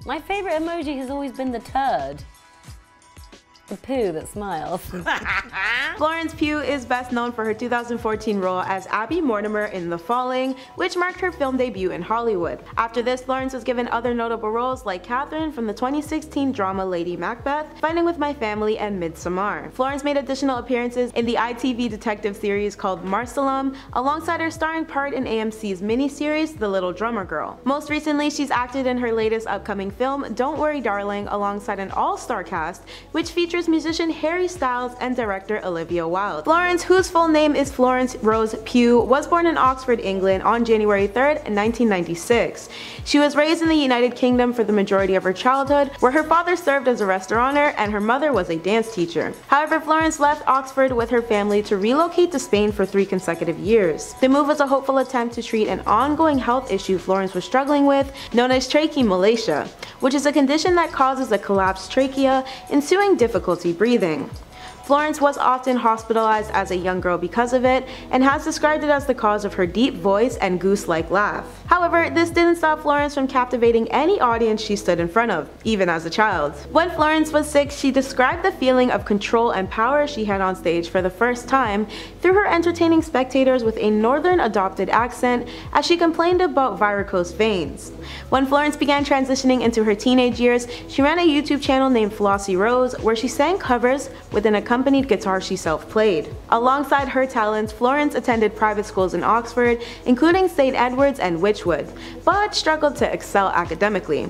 My favourite emoji has always been the turd. The poo that smiles. Florence Pugh is best known for her 2014 role as Abby Mortimer in The Falling, which marked her film debut in Hollywood. After this, Florence was given other notable roles like Catherine from the 2016 drama Lady Macbeth, Fighting with My Family, and Midsommar. Florence made additional appearances in the ITV detective series called Marcelum, alongside her starring part in AMC's miniseries The Little Drummer Girl. Most recently, she's acted in her latest upcoming film, Don't Worry Darling, alongside an all-star cast, which features musician Harry Styles and director Olivia Wilde. Florence, whose full name is Florence Rose Pugh, was born in Oxford, England on January 3rd, 1996. She was raised in the United Kingdom for the majority of her childhood, where her father served as a restaurateur and her mother was a dance teacher. However, Florence left Oxford with her family to relocate to Spain for 3 consecutive years. The move was a hopeful attempt to treat an ongoing health issue Florence was struggling with, known as tracheomalacia, which is a condition that causes a collapsed trachea, ensuing difficulty breathing. Florence was often hospitalized as a young girl because of it, and has described it as the cause of her deep voice and goose-like laugh. However, this didn't stop Florence from captivating any audience she stood in front of, even as a child. When Florence was 6, she described the feeling of control and power she had on stage for the first time through her entertaining spectators with a northern adopted accent as she complained about varicose veins. When Florence began transitioning into her teenage years, she ran a YouTube channel named Flossie Rose, where she sang covers with an accompanied guitar she self-played. Alongside her talents, Florence attended private schools in Oxford, including St. Edward's and Wychwood, but struggled to excel academically.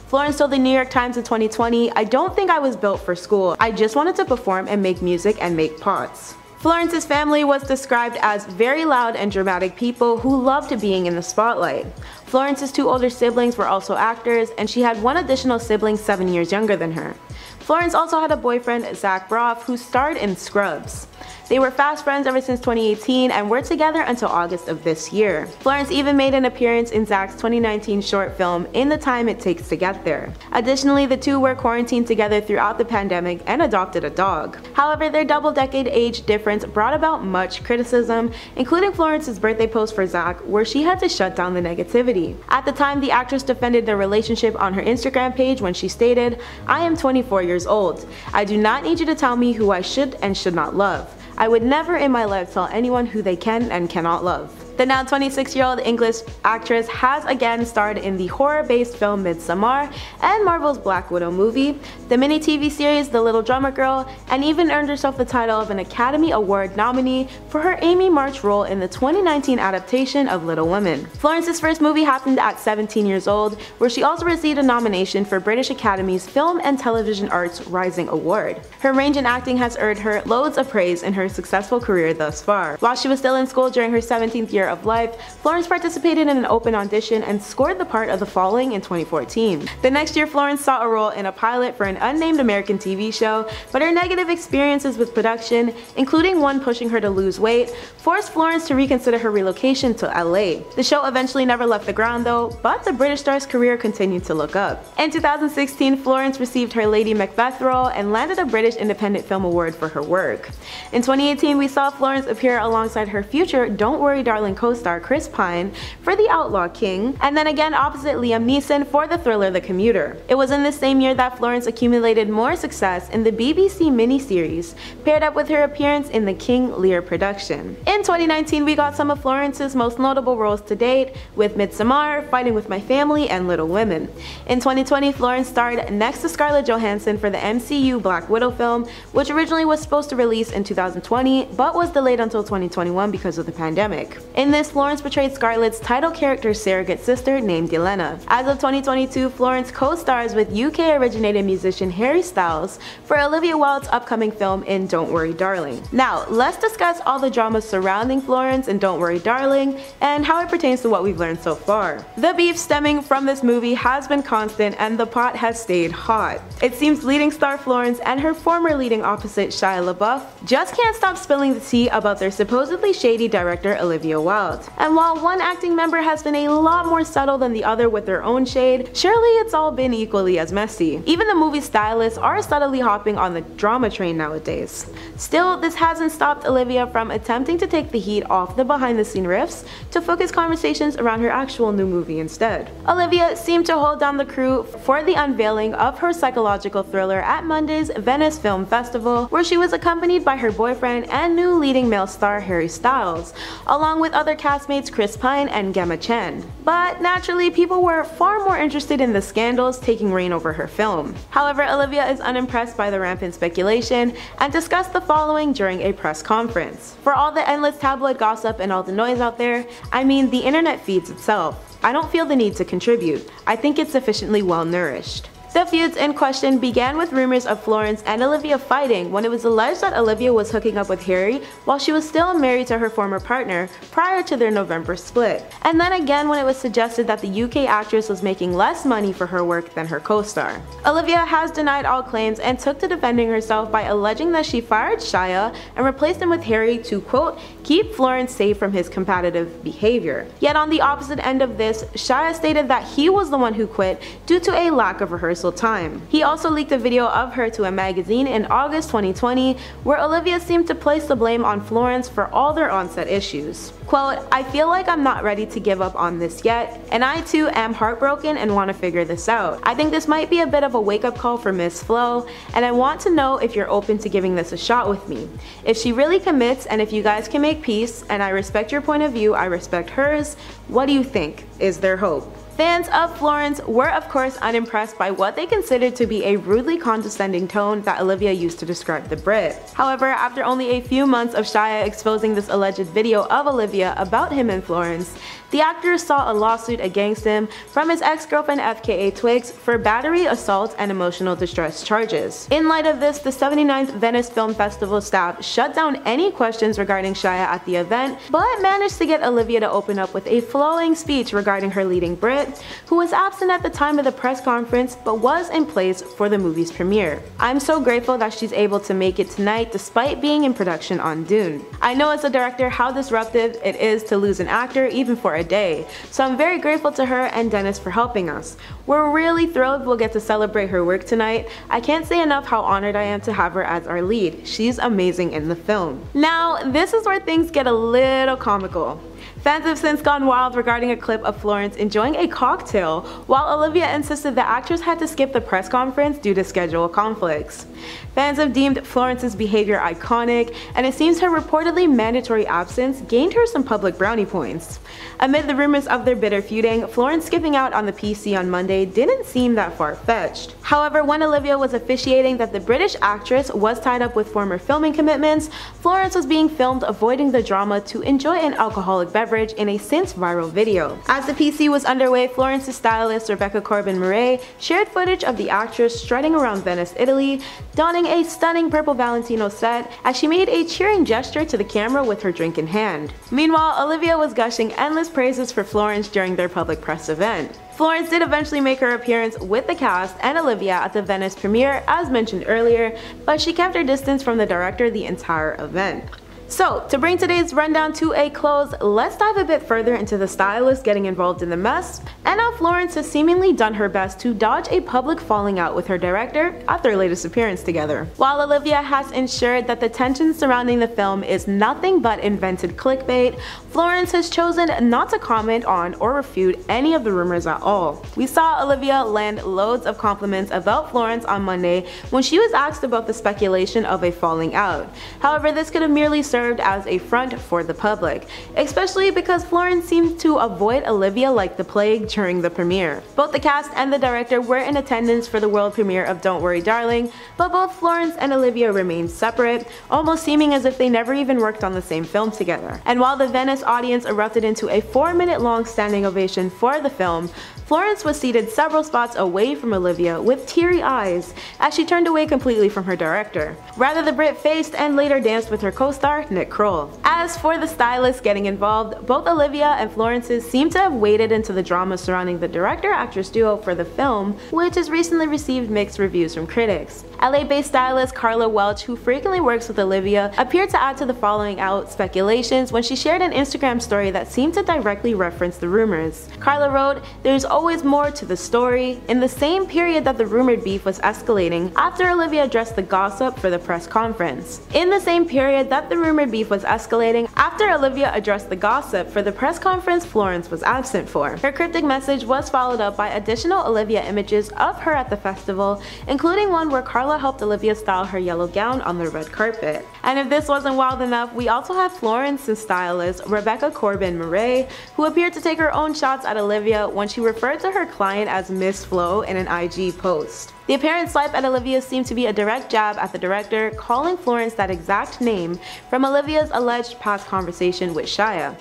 Florence told the New York Times in 2020, "I don't think I was built for school. I just wanted to perform and make music and make pots." Florence's family was described as very loud and dramatic people who loved being in the spotlight. Florence's 2 older siblings were also actors, and she had 1 additional sibling 7 years younger than her. Florence also had a boyfriend, Zach Braff, who starred in Scrubs. They were fast friends ever since 2018 and were together until August of this year. Florence even made an appearance in Zach's 2019 short film, In the Time It Takes to Get There. Additionally, the two were quarantined together throughout the pandemic and adopted a dog. However, their double-decade age difference brought about much criticism, including Florence's birthday post for Zach, where she had to shut down the negativity. At the time, the actress defended their relationship on her Instagram page when she stated, "I am 24 years old. I do not need you to tell me who I should and should not love. I would never in my life tell anyone who they can and cannot love." The now 26-year-old English actress has again starred in the horror-based film Midsommar and Marvel's Black Widow movie, the mini TV series The Little Drummer Girl, and even earned herself the title of an Academy Award nominee for her Amy March role in the 2019 adaptation of Little Women. Florence's first movie happened at 17 years old, where she also received a nomination for British Academy's Film and Television Arts Rising Award. Her range in acting has earned her loads of praise in her successful career thus far. While she was still in school during her 17th year of life, Florence participated in an open audition and scored the part of The Falling in 2014. The next year, Florence saw a role in a pilot for an unnamed American TV show, but her negative experiences with production, including one pushing her to lose weight, forced Florence to reconsider her relocation to LA. The show eventually never left the ground though, but the British star's career continued to look up. In 2016, Florence received her Lady Macbeth role and landed a British Independent Film Award for her work. In 2018, we saw Florence appear alongside her future Don't Worry Darling co-star Chris Pine for The Outlaw King, and then again opposite Liam Neeson for the thriller The Commuter. It was in this same year that Florence accumulated more success in the BBC miniseries, paired up with her appearance in the King Lear production. In 2019, we got some of Florence's most notable roles to date, with Midsommar, Fighting with My Family, and Little Women. In 2020, Florence starred next to Scarlett Johansson for the MCU Black Widow film, which originally was supposed to release in 2020, but was delayed until 2021 because of the pandemic. In this, Florence portrayed Scarlett's title character's surrogate sister named Yelena. As of 2022, Florence co-stars with UK-originated musician Harry Styles for Olivia Wilde's upcoming film in Don't Worry Darling. Now, let's discuss all the drama surrounding Florence in Don't Worry Darling and how it pertains to what we've learned so far. The beef stemming from this movie has been constant and the pot has stayed hot. It seems leading star Florence and her former leading opposite Shia LaBeouf just can't stop spilling the tea about their supposedly shady director Olivia Wilde. And while one acting member has been a lot more subtle than the other with their own shade, surely it's all been equally as messy. Even the movie stylists are subtly hopping on the drama train nowadays. Still, this hasn't stopped Olivia from attempting to take the heat off the behind-the-scene riffs to focus conversations around her actual new movie instead. Olivia seemed to hold down the crew for the unveiling of her psychological thriller at Monday's Venice Film Festival, where she was accompanied by her boyfriend and new leading male star Harry Styles, along with other castmates Chris Pine and Gemma Chen. But naturally, people were far more interested in the scandals taking reign over her film. However, Olivia is unimpressed by the rampant speculation and discussed the following during a press conference. For all the endless tabloid gossip and all the noise out there, I mean, the internet feeds itself. I don't feel the need to contribute. I think it's sufficiently well nourished. The feuds in question began with rumors of Florence and Olivia fighting when it was alleged that Olivia was hooking up with Harry while she was still married to her former partner prior to their November split. And then again when it was suggested that the UK actress was making less money for her work than her co-star. Olivia has denied all claims and took to defending herself by alleging that she fired Shia and replaced him with Harry to, quote, keep Florence safe from his competitive behavior. Yet on the opposite end of this, Shia stated that he was the one who quit due to a lack of rehearsal time. He also leaked a video of her to a magazine in August 2020 where Olivia seemed to place the blame on Florence for all their on-set issues. Quote, I feel like I'm not ready to give up on this yet, and I too am heartbroken and want to figure this out. I think this might be a bit of a wake-up call for Miss Flo, and I want to know if you're open to giving this a shot with me. If she really commits and if you guys can make peace, and I respect your point of view, I respect hers, what do you think? Is there hope? Fans of Florence were of course unimpressed by what they considered to be a rudely condescending tone that Olivia used to describe the Brit. However, after only a few months of Shia exposing this alleged video of Olivia about him and Florence, the actor saw a lawsuit against him from his ex-girlfriend FKA Twigs for battery, assault, and emotional distress charges. In light of this, the 79th Venice Film Festival staff shut down any questions regarding Shia at the event, but managed to get Olivia to open up with a flowing speech regarding her leading Brit, who was absent at the time of the press conference but was in place for the movie's premiere. I'm so grateful that she's able to make it tonight despite being in production on Dune. I know as a director how disruptive it is to lose an actor even for a day, so I'm very grateful to her and Dennis for helping us. We're really thrilled we'll get to celebrate her work tonight. I can't say enough how honored I am to have her as our lead. She's amazing in the film. Now, this is where things get a little comical. Fans have since gone wild regarding a clip of Florence enjoying a cocktail, while Olivia insisted the actress had to skip the press conference due to schedule conflicts. Fans have deemed Florence's behavior iconic, and it seems her reportedly mandatory absence gained her some public brownie points. Amid the rumors of their bitter feuding, Florence skipping out on the PC on Monday didn't seem that far-fetched. However, when Olivia was officiating that the British actress was tied up with former filming commitments, Florence was being filmed avoiding the drama to enjoy an alcoholic beverage in a since viral video. As the PC was underway, Florence's stylist Rebecca Corbin-Murray shared footage of the actress strutting around Venice, Italy, donning a stunning purple Valentino set as she made a cheering gesture to the camera with her drink in hand. Meanwhile, Olivia was gushing endless praises for Florence during their public press event. Florence did eventually make her appearance with the cast and Olivia at the Venice premiere as mentioned earlier, but she kept her distance from the director the entire event. So, to bring today's rundown to a close, let's dive a bit further into the stylist getting involved in the mess, and how Florence has seemingly done her best to dodge a public falling out with her director at their latest appearance together. While Olivia has ensured that the tension surrounding the film is nothing but invented clickbait, Florence has chosen not to comment on or refute any of the rumors at all. We saw Olivia land loads of compliments about Florence on Monday when she was asked about the speculation of a falling out. However, this could have merely served as a front for the public, especially because Florence seemed to avoid Olivia like the plague during the premiere. Both the cast and the director were in attendance for the world premiere of Don't Worry Darling, but both Florence and Olivia remained separate, almost seeming as if they never even worked on the same film together. And while the Venice audience erupted into a 4-minute long standing ovation for the film, Florence was seated several spots away from Olivia with teary eyes as she turned away completely from her director. Rather, the Brit faced and later danced with her co-star Nick Kroll. As for the stylist getting involved, both Olivia and Florence's seem to have waded into the drama surrounding the director-actress duo for the film, which has recently received mixed reviews from critics. LA-based stylist Carla Welch, who frequently works with Olivia, appeared to add to the following out speculations when she shared an Instagram story that seemed to directly reference the rumors. Carla wrote, "There's always more to the story." In the same period that the rumored beef was escalating, after Olivia addressed the gossip for the press conference. In the same period that the rumored beef was escalating, after Olivia addressed the gossip for the press conference Florence was absent for. Her cryptic message was followed up by additional Olivia images of her at the festival, including one where Carla helped Olivia style her yellow gown on the red carpet. And if this wasn't wild enough, we also have Florence's stylist, Rebecca Corbin-Murray, who appeared to take her own shots at Olivia when she referred to her client as Miss Flo in an IG post. The apparent swipe at Olivia seemed to be a direct jab at the director, calling Florence that exact name from Olivia's alleged past conversation with Shia,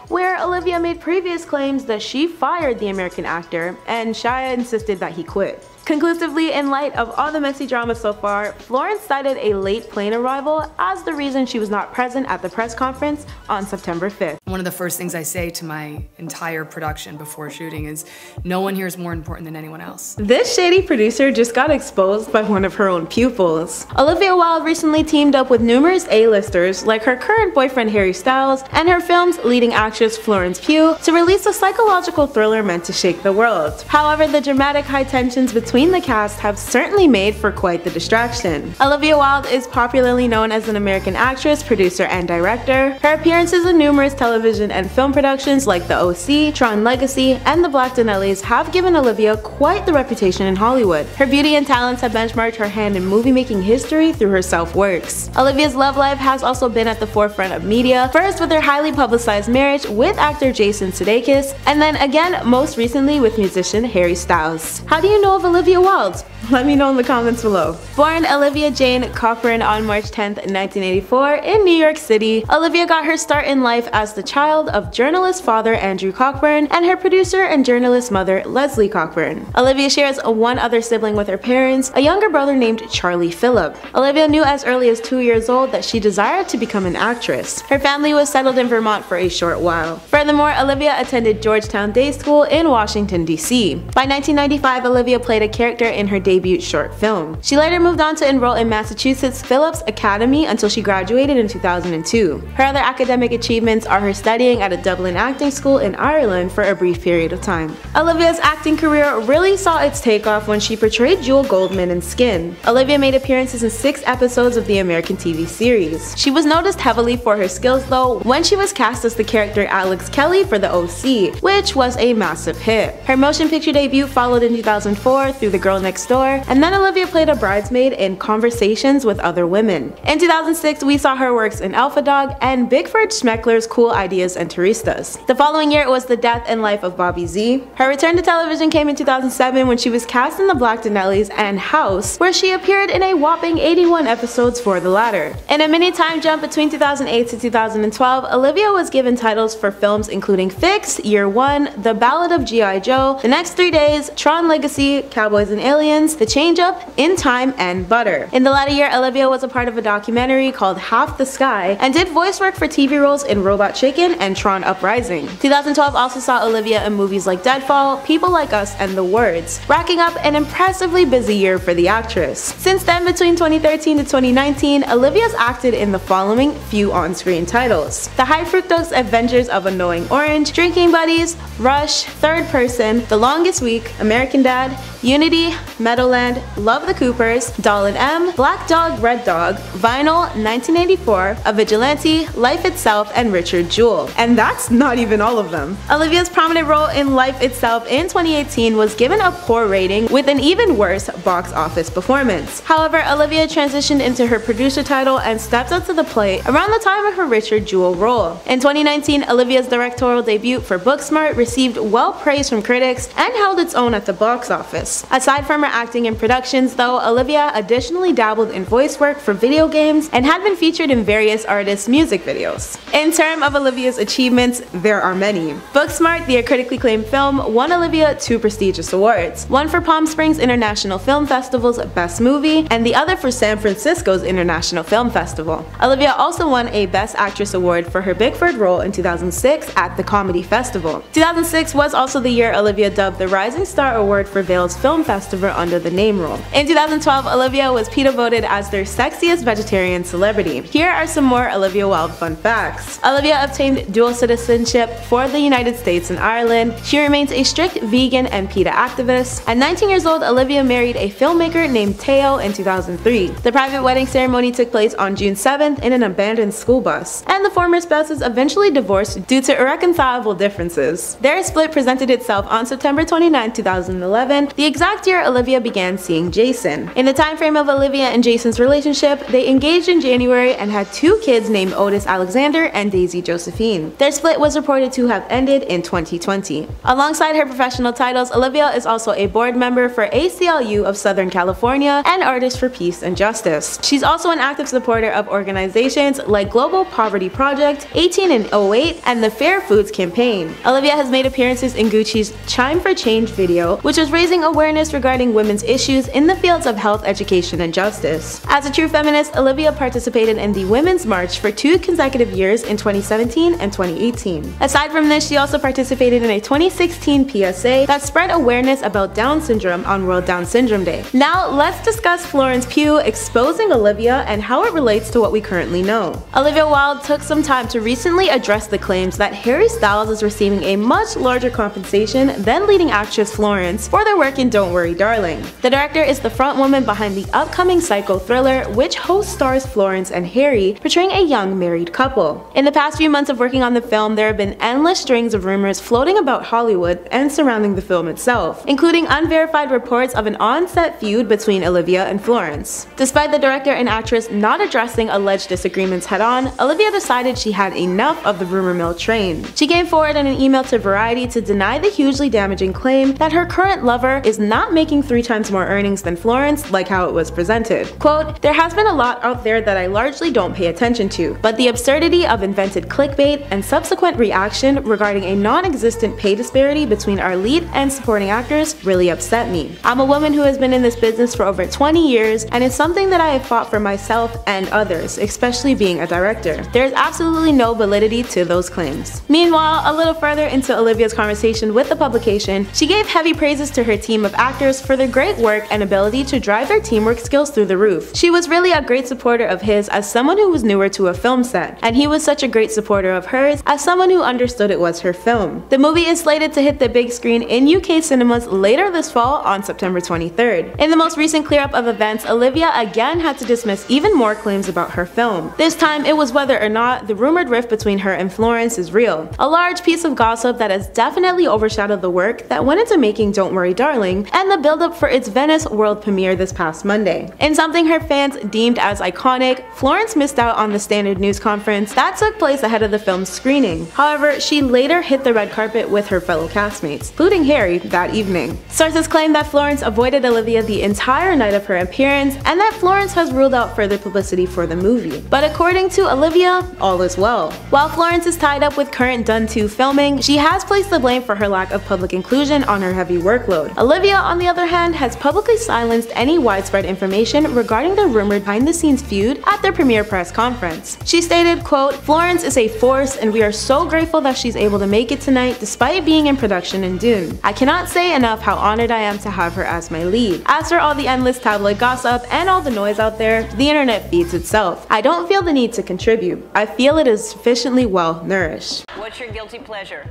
where Olivia made previous claims that she fired the American actor and Shia insisted that he quit. Conclusively, in light of all the messy drama so far, Florence cited a late plane arrival as the reason she was not present at the press conference on September 5th. One of the first things I say to my entire production before shooting is, no one here is more important than anyone else. This shady producer just got exposed by one of her own pupils. Olivia Wilde recently teamed up with numerous A-listers like her current boyfriend Harry Styles and her film's leading actress Florence Pugh to release a psychological thriller meant to shake the world. However, the dramatic high tensions between the cast have certainly made for quite the distraction. Olivia Wilde is popularly known as an American actress, producer, and director. Her appearances in numerous television and film productions like The O.C., Tron Legacy, and The Black Donnellys have given Olivia quite the reputation in Hollywood. Her beauty and talents have benchmarked her hand in movie-making history through her self-works. Olivia's love life has also been at the forefront of media, first with her highly publicized marriage with actor Jason Sudeikis, and then again most recently with musician Harry Styles. How do you know of Olivia Wilde? Let me know in the comments below. Born Olivia Jane Cochran on March 10, 1984 in New York City, Olivia got her start in life as the child of journalist father Andrew Cochran and her producer and journalist mother Leslie Cochran. Olivia shares one other sibling with her parents, a younger brother named Charlie Phillip. Olivia knew as early as 2 years old that she desired to become an actress. Her family was settled in Vermont for a short while. Furthermore, Olivia attended Georgetown Day School in Washington, D.C. By 1995, Olivia played a character in her debut short film. She later moved on to enroll in Massachusetts Phillips Academy until she graduated in 2002. Her other academic achievements are her studying at a Dublin acting school in Ireland for a brief period of time. Olivia's acting career really saw its takeoff when she portrayed Jewel Goldman in Skin. Olivia made appearances in 6 episodes of the American TV series. She was noticed heavily for her skills though when she was cast as the character Alex Kelly for The O.C., which was a massive hit. Her motion picture debut followed in 2004 through The Girl Next Door, and then Olivia played a bridesmaid in Conversations with Other Women. In 2006, we saw her works in Alpha Dog and Bigford Schmeckler's Cool Ideas and Turistas. The following year was The Death and Life of Bobby Z. Her return to television came in 2007 when she was cast in The Black Donnellys and House, where she appeared in a whopping 81 episodes for the latter. In a mini time jump between 2008 to 2012, Olivia was given titles for films including Fix, Year One, The Ballad of G.I. Joe, The Next 3 Days, Tron Legacy, Cowboys and Aliens, The Change Up, In Time, and Butter. In the latter year, Olivia was a part of a documentary called Half the Sky and did voice work for TV roles in Robot Chicken and Tron Uprising. 2012 also saw Olivia in movies like Deadfall, People Like Us, and The Words, racking up an impressively busy year for the actress. Since then, between 2013 to 2019, Olivia's acted in the following few on-screen titles: The High Fructose Adventures of Annoying Orange, Drinking Buddies, Rush, Third Person, The Longest Week, American Dad, Unity, Meadowland, Love the Coopers, Doll and M, Black Dog, Red Dog, Vinyl, 1984, A Vigilante, Life Itself, and Richard Jewell. And that's not even all of them. Olivia's prominent role in Life Itself in 2018 was given a poor rating with an even worse box office performance. However, Olivia transitioned into her producer title and stepped up to the plate around the time of her Richard Jewell role. In 2019, Olivia's directorial debut for Booksmart received well praise from critics and held its own at the box office. roles. Aside from her acting in productions though, Olivia additionally dabbled in voice work for video games and had been featured in various artists' music videos. In terms of Olivia's achievements, there are many. Booksmart, the critically acclaimed film, won Olivia 2 prestigious awards, one for Palm Springs International Film Festival's Best Movie and the other for San Francisco's International Film Festival. Olivia also won a Best Actress award for her Bickford role in 2006 at the Comedy Festival. 2006 was also the year Olivia dubbed the Rising Star Award for Vail's Film Festival under the name role. In 2012, Olivia was PETA voted as their sexiest vegetarian celebrity. Here are some more Olivia Wilde fun facts. Olivia obtained dual citizenship for the United States and Ireland. She remains a strict vegan and PETA activist. At 19 years old, Olivia married a filmmaker named Teo in 2003. The private wedding ceremony took place on June 7th in an abandoned school bus, and the former spouses eventually divorced due to irreconcilable differences. Their split presented itself on September 29, 2011, the exact year Olivia began seeing Jason. In the time frame of Olivia and Jason's relationship, they engaged in January and had 2 kids named Otis Alexander and Daisy Josephine. Their split was reported to have ended in 2020. Alongside her professional titles, Olivia is also a board member for ACLU of Southern California and Artists for Peace and Justice. She's also an active supporter of organizations like Global Poverty Project, 18 and 08, and the Fair Foods Campaign. Olivia has made appearances in Gucci's Chime for Change video, which is raising awareness regarding women's issues in the fields of health, education, and justice. As a true feminist, Olivia participated in the Women's March for 2 consecutive years in 2017 and 2018. Aside from this, she also participated in a 2016 PSA that spread awareness about Down syndrome on World Down Syndrome Day. Now, let's discuss Florence Pugh exposing Olivia and how it relates to what we currently know. Olivia Wilde took some time to recently address the claims that Harry Styles is receiving a much larger compensation than leading actress Florence for their work in Don't Worry Darling. The director is the front woman behind the upcoming psycho thriller, which co-stars Florence and Harry, portraying a young married couple. In the past few months of working on the film, there have been endless strings of rumors floating about Hollywood and surrounding the film itself, including unverified reports of an on-set feud between Olivia and Florence. Despite the director and actress not addressing alleged disagreements head-on, Olivia decided she had enough of the rumor mill train. She came forward in an email to Variety to deny the hugely damaging claim that her current lover is not making 3 times more earnings than Florence, like how it was presented. Quote, "There has been a lot out there that I largely don't pay attention to, but the absurdity of invented clickbait and subsequent reaction regarding a non-existent pay disparity between our lead and supporting actors really upset me. I'm a woman who has been in this business for over 20 years, and it's something that I have fought for myself and others, especially being a director. There is absolutely no validity to those claims." Meanwhile, a little further into Olivia's conversation with the publication, she gave heavy praises to her team of actors for their great work and ability to drive their teamwork skills through the roof. She was really a great supporter of his as someone who was newer to a film set, and he was such a great supporter of hers as someone who understood it was her film. The movie is slated to hit the big screen in UK cinemas later this fall on September 23rd. In the most recent clear-up of events, Olivia again had to dismiss even more claims about her film. This time, it was whether or not the rumored rift between her and Florence is real. A large piece of gossip that has definitely overshadowed the work that went into making Don't Worry Darling and the build-up for its Venice world premiere this past Monday. In something her fans deemed as iconic, Florence missed out on the standard news conference that took place ahead of the film's screening. However, she later hit the red carpet with her fellow castmates, including Harry, that evening. Sources claim that Florence avoided Olivia the entire night of her appearance, and that Florence has ruled out further publicity for the movie. But according to Olivia, all is well. While Florence is tied up with current Dune 2 filming, she has placed the blame for her lack of public inclusion on her heavy workload. Olivia, on the other hand, has publicly silenced any widespread information regarding the rumored behind-the-scenes feud at their premiere press conference. She stated, quote, "Florence is a force, and we are so grateful that she's able to make it tonight despite being in production in Dune. I cannot say enough how honored I am to have her as my lead. As for all the endless tabloid gossip and all the noise out there, the internet feeds itself. I don't feel the need to contribute. I feel it is sufficiently well nourished." What's your guilty pleasure?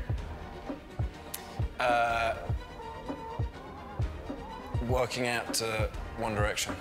Working out to One Direction.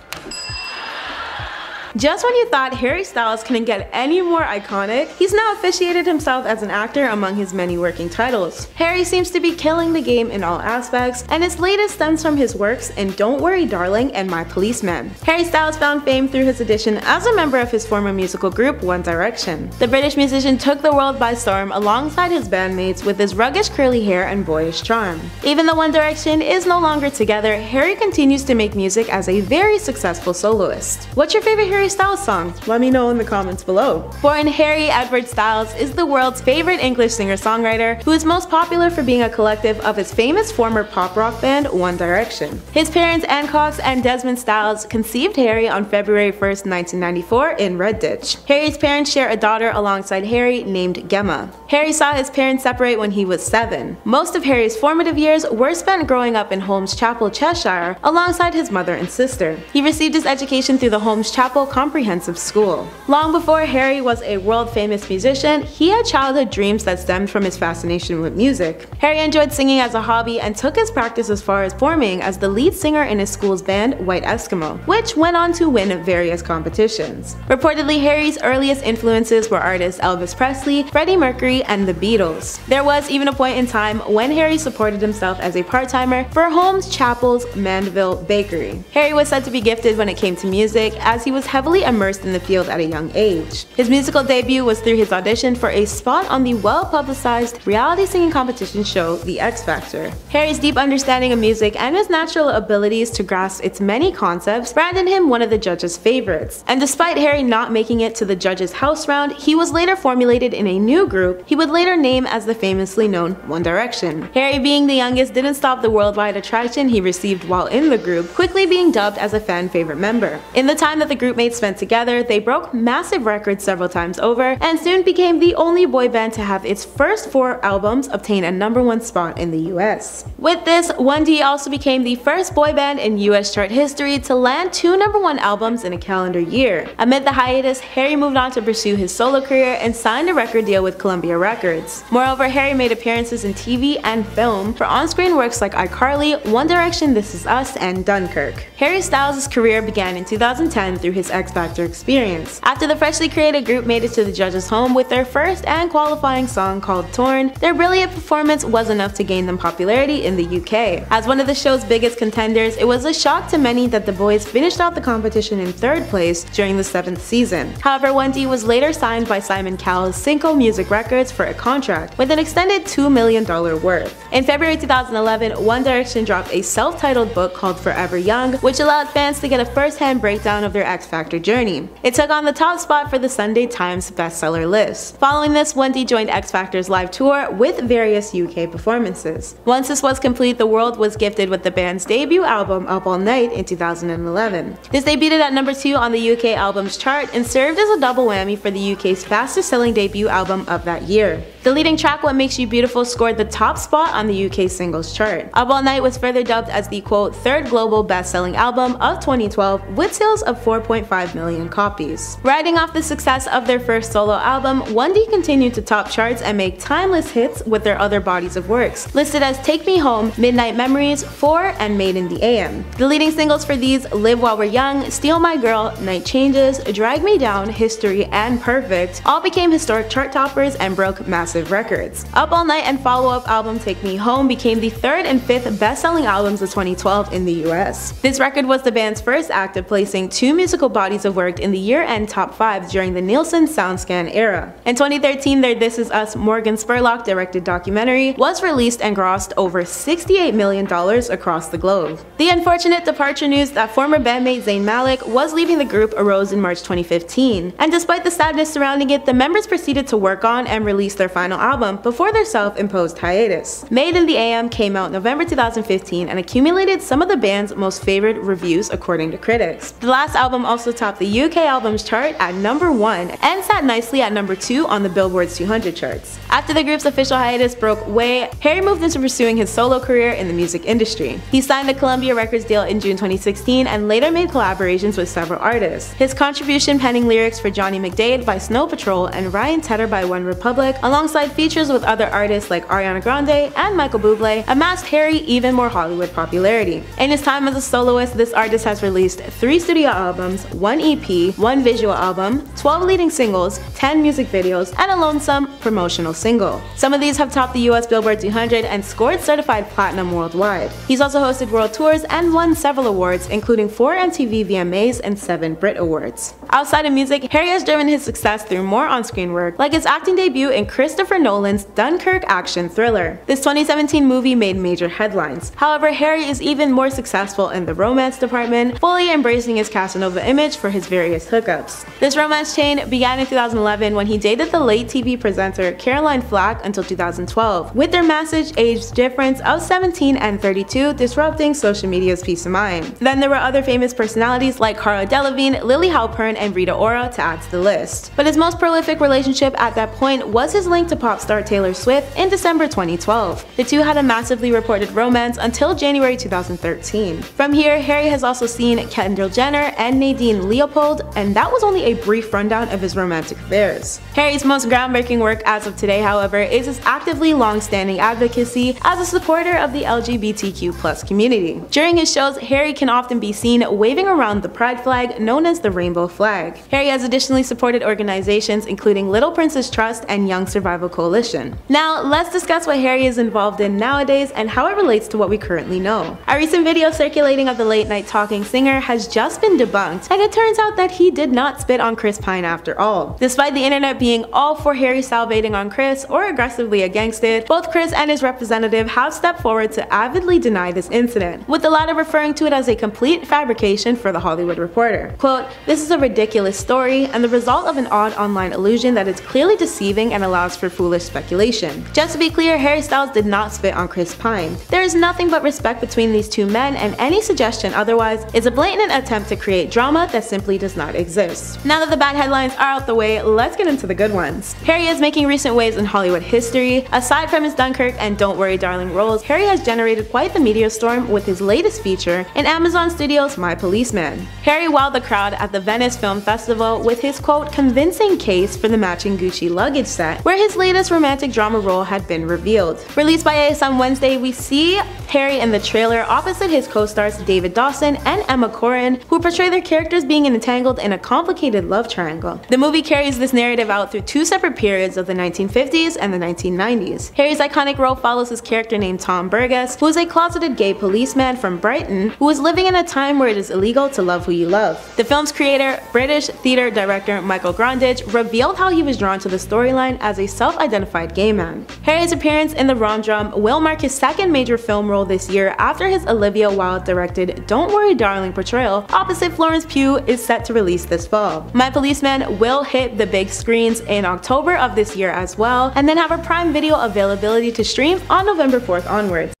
Just when you thought Harry Styles couldn't get any more iconic, he's now officiated himself as an actor among his many working titles. Harry seems to be killing the game in all aspects, and his latest stems from his works in Don't Worry Darling and My Policeman. Harry Styles found fame through his audition as a member of his former musical group One Direction. The British musician took the world by storm alongside his bandmates with his rugged curly hair and boyish charm. Even though One Direction is no longer together, Harry continues to make music as a very successful soloist. What's your favorite Harry Styles song? Let me know in the comments below. Born Harry Edward Styles is the world's favorite English singer-songwriter who is most popular for being a collective of his famous former pop rock band One Direction. His parents Anne Cox and Desmond Styles conceived Harry on February 1st, 1994 in Redditch. Harry's parents share a daughter alongside Harry named Gemma. Harry saw his parents separate when he was 7. Most of Harry's formative years were spent growing up in Holmes Chapel, Cheshire, alongside his mother and sister. He received his education through the Holmes Chapel Comprehensive School. Long before Harry was a world-famous musician, he had childhood dreams that stemmed from his fascination with music. Harry enjoyed singing as a hobby and took his practice as far as performing as the lead singer in his school's band White Eskimo, which went on to win various competitions. Reportedly, Harry's earliest influences were artists Elvis Presley, Freddie Mercury, and the Beatles. There was even a point in time when Harry supported himself as a part-timer for Holmes Chapel's Mandeville Bakery. Harry was said to be gifted when it came to music, as he was heavily immersed in the field at a young age. His musical debut was through his audition for a spot on the well-publicized reality singing competition show The X Factor. Harry's deep understanding of music and his natural abilities to grasp its many concepts branded him one of the judges' favorites. And despite Harry not making it to the judges' house round, he was later formulated in a new group he would later name as the famously known One Direction. Harry, being the youngest, didn't stop the worldwide attraction he received while in the group, quickly being dubbed as a fan favorite member. In the time that the group mates spent together, they broke massive records several times over, and soon became the only boy band to have its first 4 albums obtain a #1 spot in the US. With this, 1D also became the first boy band in US chart history to land 2 #1 albums in a calendar year. Amid the hiatus, Harry moved on to pursue his solo career and signed a record deal with Columbia Records. Moreover, Harry made appearances in TV and film for on-screen works like iCarly, One Direction, This Is Us, and Dunkirk. Harry Styles' career began in 2010 through his X Factor experience. After the freshly created group made it to the judges' home with their first and qualifying song called Torn, their brilliant performance was enough to gain them popularity in the UK. As one of the show's biggest contenders, it was a shock to many that the boys finished out the competition in 3rd place during the 7th season. However, 1D was later signed by Simon Cowell's Cinco Music Records for a contract with an extended $2 million worth. In February 2011, One Direction dropped a self-titled book called Forever Young, which allowed fans to get a first-hand breakdown of their X Factor journey. It took on the top spot for the Sunday Times bestseller list. Following this, 1D joined X Factor's live tour with various UK performances. Once this was complete, the world was gifted with the band's debut album Up All Night in 2011. This debuted at #2 on the UK albums chart and served as a double whammy for the UK's fastest-selling debut album of that year. The leading track, What Makes You Beautiful, scored the top spot on the UK singles chart. Up All Night was further dubbed as the quote 3rd global best-selling album of 2012 with sales of 4.5 million copies. Riding off the success of their first solo album, 1D continued to top charts and make timeless hits with their other bodies of works, listed as Take Me Home, Midnight Memories, 4, and Made in the AM. The leading singles for these, Live While We're Young, Steal My Girl, Night Changes, Drag Me Down, History, and Perfect, all became historic chart toppers and broke massive records. Up All Night and follow-up album Take Me Home became the 3rd and 5th best-selling albums of 2012 in the US. This record was the band's first act of placing 2 musical bodies of work in the year-end top 5s during the Nielsen SoundScan era. In 2013, their This Is Us Morgan Spurlock-directed documentary was released and grossed over $68 million across the globe. The unfortunate departure news that former bandmate Zayn Malik was leaving the group arose in March 2015, and despite the sadness surrounding it, the members proceeded to work on and release their final album before their self-imposed hiatus. Made in the AM came out November 2015 and accumulated some of the band's most favored reviews according to critics. The last album also topped the UK albums chart at #1 and sat nicely at #2 on the Billboard's 200 charts. After the group's official hiatus broke away, Harry moved into pursuing his solo career in the music industry. He signed a Columbia Records deal in June 2016 and later made collaborations with several artists. His contribution penning lyrics for Johnny McDade by Snow Patrol and Ryan Tedder by One Republic, alongside features with other artists like Ariana Grande and Michael Bublé, amassed Harry even more Hollywood popularity. In his time as a soloist, this artist has released 3 studio albums, 1 EP, 1 visual album, 12 leading singles, 10 music videos, and a lonesome promotional single. Some of these have topped the US Billboard 200 and scored certified platinum worldwide. He's also hosted world tours and won several awards, including 4 MTV VMAs and 7 Brit Awards. Outside of music, Harry has driven his success through more on-screen work, like his acting debut in Christopher Nolan's Dunkirk action thriller. This 2017 movie made major headlines. However, Harry is even more successful in the romance department, fully embracing his Casanova image for his various hookups. This romance chain began in 2011 when he dated the late TV presenter Caroline Flack until 2012, with their massive age difference of 17 and 32 disrupting social media's peace of mind. Then there were other famous personalities like Cara Delevingne, Lily Halpern, and Rita Ora to add to the list. But his most prolific relationship at that point was his link to pop star Taylor Swift in December 2012. The two had a massively reported romance until January 2013. From here, Harry has also seen Kendall Jenner and Nadine Leopold, and that was only a brief rundown of his romantic affairs. Harry's most groundbreaking work as of today, however, is his actively long-standing advocacy as a supporter of the LGBTQ+ community. During his shows, Harry can often be seen waving around the pride flag known as the rainbow flag. Harry has additionally supported organizations including Little Princess Trust and Young Survival Coalition. Now, let's discuss what Harry is involved in nowadays and how it relates to what we currently know. A recent video circulating of the late-night talking singer has just been debunked, and it turns out that he did not spit on Chris Pine after all. Despite the internet being all for Harry salivating on Chris or aggressively against it, both Chris and his representative have stepped forward to avidly deny this incident, with the latter referring to it as a complete fabrication for The Hollywood Reporter. Quote, "This is a ridiculous story and the result of an odd online illusion that is clearly deceiving and allows for foolish speculation. Just to be clear, Harry Styles did not spit on Chris Pine. There is nothing but respect between these two men, and any suggestion otherwise is a blatant attempt to create drama that simply does not exist." Now that the bad headlines are out the way, let's get into the good ones. Harry is making recent waves in Hollywood history. Aside from his Dunkirk and Don't Worry Darling roles, Harry has generated quite the media storm with his latest feature in Amazon Studios' My Policeman. Harry wowed the crowd at the Venice Film Festival with his quote convincing case for the matching Gucci luggage set, where his latest romantic drama role had been revealed. Released by AS on Wednesday, we see Harry in the trailer opposite his co-stars David Dawson and Emma Corrin, who portray their characters being entangled in a complicated love triangle. The movie carries this narrative out through two separate periods of the 1950s and the 1990s. Harry's iconic role follows his character named Tom Burgess, who is a closeted gay policeman from Brighton who is living in a time where it is illegal to love who you love. The film's creator, British theater director Michael Grandage, revealed how he was drawn to the storyline as a self-identified gay man. Harry's appearance in the rom-drum will mark his second major film role this year after his Olivia Wilde directed Don't Worry Darling portrayal opposite Florence Pugh is set to release this fall. My Policeman will hit the big screens in October of this year as well, and then have a Prime Video availability to stream on November 4th onwards.